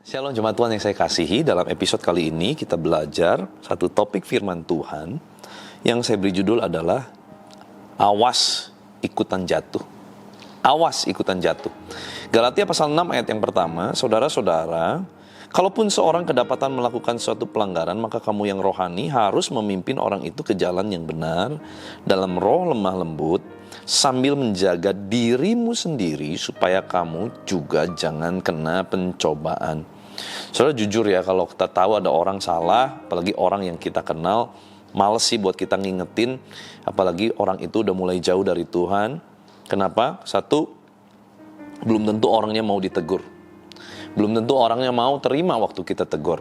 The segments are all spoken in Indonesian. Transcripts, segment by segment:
Shalom jemaat Tuhan yang saya kasihi, dalam episode kali ini kita belajar satu topik firman Tuhan yang saya beri judul adalah awas ikutan jatuh. Awas ikutan jatuh. Galatia pasal 6 ayat yang pertama, saudara-saudara, kalaupun seorang kedapatan melakukan suatu pelanggaran, maka kamu yang rohani harus memimpin orang itu ke jalan yang benar dalam roh lemah lembut, sambil menjaga dirimu sendiri supaya kamu juga jangan kena pencobaan. Saudara, jujur ya, kalau kita tahu ada orang salah, apalagi orang yang kita kenal, males sih buat kita ngingetin, apalagi orang itu udah mulai jauh dari Tuhan. Kenapa? Satu, belum tentu orangnya mau ditegur. Belum tentu orangnya mau terima waktu kita tegur.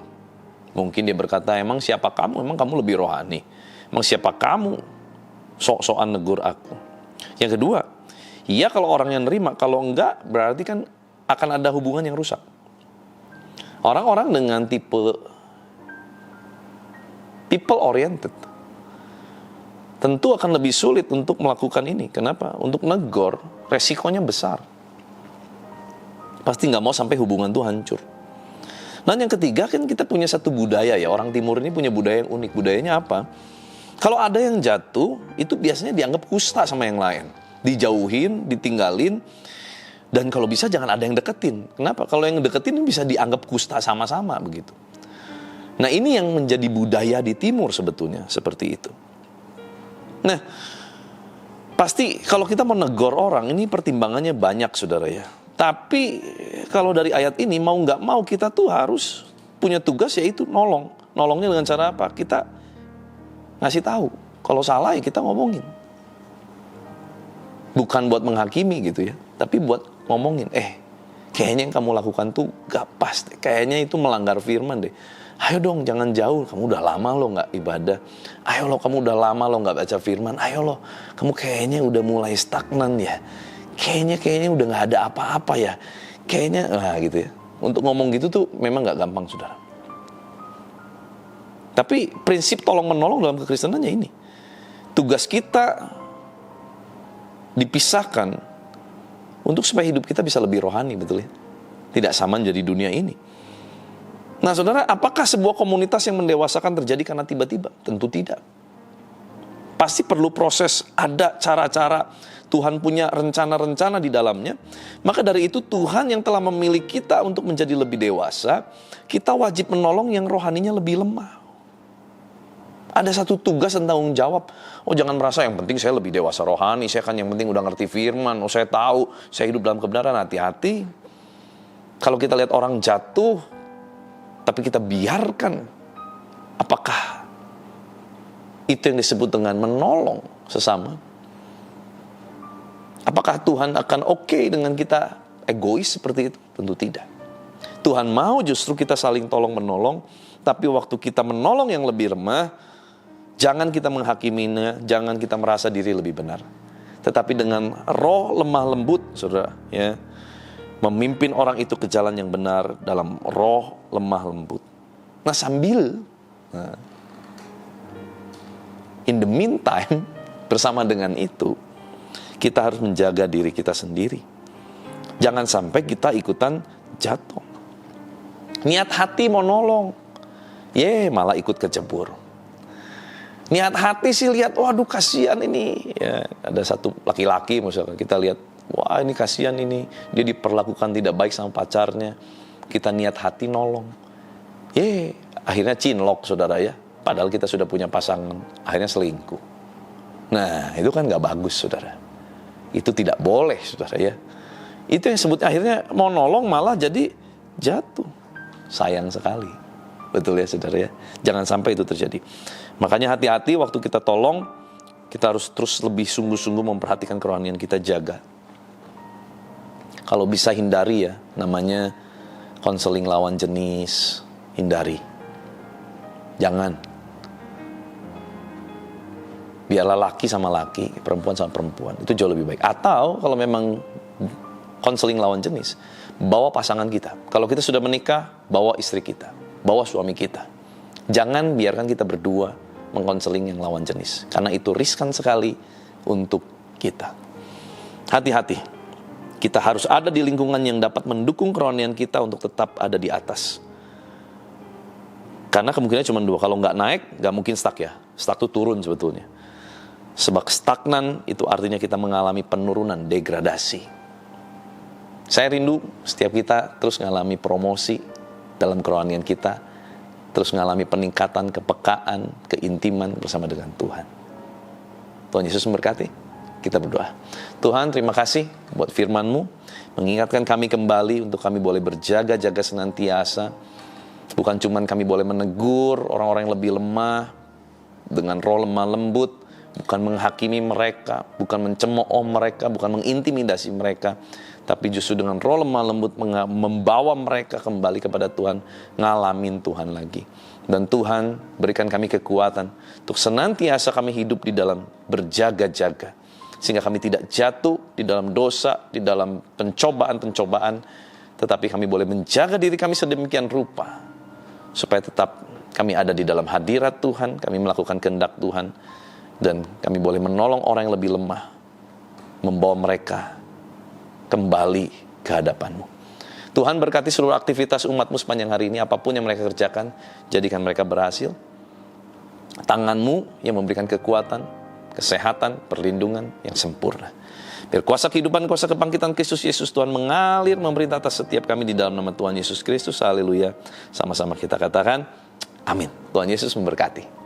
Mungkin dia berkata, emang siapa kamu? Emang kamu lebih rohani? Emang siapa kamu? Sok-sokan negur aku. Yang kedua, iya kalau orangnya nerima, kalau enggak berarti kan akan ada hubungan yang rusak. Orang-orang dengan tipe people oriented tentu akan lebih sulit untuk melakukan ini. Kenapa? Untuk negor, resikonya besar. Pasti nggak mau sampai hubungan itu hancur. Dan yang ketiga, kan kita punya satu budaya ya. Orang timur ini punya budaya yang unik. Budayanya apa? Kalau ada yang jatuh, itu biasanya dianggap kusta sama yang lain. Dijauhin, ditinggalin. Dan kalau bisa jangan ada yang deketin. Kenapa? Kalau yang deketin bisa dianggap kusta sama-sama begitu. Nah, ini yang menjadi budaya di timur sebetulnya, seperti itu. Nah, pasti kalau kita mau negor orang, ini pertimbangannya banyak, saudara ya. Tapi kalau dari ayat ini, mau nggak mau kita tuh harus punya tugas, yaitu nolong. Nolongnya dengan cara apa? Kita ngasih tahu. Kalau salah ya kita ngomongin. Bukan buat menghakimi gitu ya, tapi buat ngomongin, kayaknya yang kamu lakukan tuh gak pas deh. Kayaknya itu melanggar firman deh. Ayo dong, jangan jauh. Kamu udah lama lo gak ibadah. Ayo lo, kamu udah lama lo gak baca firman. Ayo lo, kamu kayaknya udah mulai stagnan ya. Kayaknya udah gak ada apa-apa ya. Kayaknya, gitu ya. Untuk ngomong gitu tuh memang gak gampang, saudara. Tapi prinsip tolong-menolong dalam kekristenannya ini. Tugas kita dipisahkan untuk supaya hidup kita bisa lebih rohani, betul ya? Tidak sama jadi dunia ini. Nah, saudara, apakah sebuah komunitas yang mendewasakan terjadi karena tiba-tiba? Tentu tidak. Pasti perlu proses, ada cara-cara. Tuhan punya rencana-rencana di dalamnya. Maka dari itu Tuhan yang telah memilih kita untuk menjadi lebih dewasa, kita wajib menolong yang rohaninya lebih lemah. Ada satu tugas dan tanggung jawab. Oh, jangan merasa yang penting saya lebih dewasa rohani, saya kan yang penting udah ngerti firman, oh saya tahu, saya hidup dalam kebenaran. Hati-hati. Kalau kita lihat orang jatuh, tapi kita biarkan, apakah itu yang disebut dengan menolong sesama? Apakah Tuhan akan oke dengan kita egois seperti itu? Tentu tidak. Tuhan mau justru kita saling tolong-menolong, tapi waktu kita menolong yang lebih lemah, jangan kita menghakiminya, jangan kita merasa diri lebih benar. Tetapi dengan roh lemah lembut, saudara, ya, memimpin orang itu ke jalan yang benar dalam roh lemah lembut. Nah, in the meantime, bersama dengan itu, kita harus menjaga diri kita sendiri. Jangan sampai kita ikutan jatuh. Niat hati mau nolong, malah ikut kecebur. Niat hati sih lihat, waduh kasihan ini. Ya, ada satu laki-laki misalkan, kita lihat, wah ini kasihan ini. Dia diperlakukan tidak baik sama pacarnya. Kita niat hati nolong. Akhirnya cinlok, saudara ya. Padahal kita sudah punya pasangan. Akhirnya selingkuh. Nah, itu kan gak bagus, saudara. Itu tidak boleh, saudara ya. Itu yang sebut akhirnya mau nolong malah jadi jatuh. Sayang sekali. Betul ya, saudara ya. Jangan sampai itu terjadi. Makanya hati-hati waktu kita tolong, kita harus terus lebih sungguh-sungguh memperhatikan kerohanian kita, jaga. Kalau bisa hindari ya, namanya konseling lawan jenis, hindari. Jangan. Biarlah laki sama laki, perempuan sama perempuan. Itu jauh lebih baik. Atau kalau memang konseling lawan jenis, bawa pasangan kita. Kalau kita sudah menikah, bawa istri kita, bawa suami kita. Jangan biarkan kita berdua mengkonseling yang lawan jenis. Karena itu riskan sekali untuk kita. Hati-hati, kita harus ada di lingkungan yang dapat mendukung kerohanian kita untuk tetap ada di atas. Karena kemungkinannya cuma dua, kalau nggak naik, nggak mungkin stuck ya. Stuck itu turun sebetulnya. Sebab stagnan itu artinya kita mengalami penurunan, degradasi. Saya rindu setiap kita terus mengalami promosi dalam kerohanian kita, terus mengalami peningkatan, kepekaan, keintiman bersama dengan Tuhan. Tuhan Yesus memberkati. Kita berdoa. Tuhan, terima kasih buat firman-Mu, mengingatkan kami kembali untuk kami boleh berjaga-jaga senantiasa. Bukan cuma kami boleh menegur orang-orang yang lebih lemah dengan roh lemah lembut, bukan menghakimi mereka, bukan mencemooh mereka, bukan mengintimidasi mereka, tapi justru dengan roh lemah lembut membawa mereka kembali kepada Tuhan, ngalamin Tuhan lagi. Dan Tuhan berikan kami kekuatan untuk senantiasa kami hidup di dalam berjaga-jaga, sehingga kami tidak jatuh di dalam dosa, di dalam pencobaan-pencobaan, tetapi kami boleh menjaga diri kami sedemikian rupa, supaya tetap kami ada di dalam hadirat Tuhan, kami melakukan kehendak Tuhan, dan kami boleh menolong orang yang lebih lemah, membawa mereka kembali ke hadapan-Mu. Tuhan berkati seluruh aktivitas umat-Mu sepanjang hari ini, apapun yang mereka kerjakan, jadikan mereka berhasil. Tangan-Mu yang memberikan kekuatan, kesehatan, perlindungan yang sempurna. Biar kuasa kehidupan, kuasa kebangkitan Kristus Yesus Tuhan mengalir memerintah atas setiap kami di dalam nama Tuhan Yesus Kristus. Haleluya. Sama-sama kita katakan, amin. Tuhan Yesus memberkati.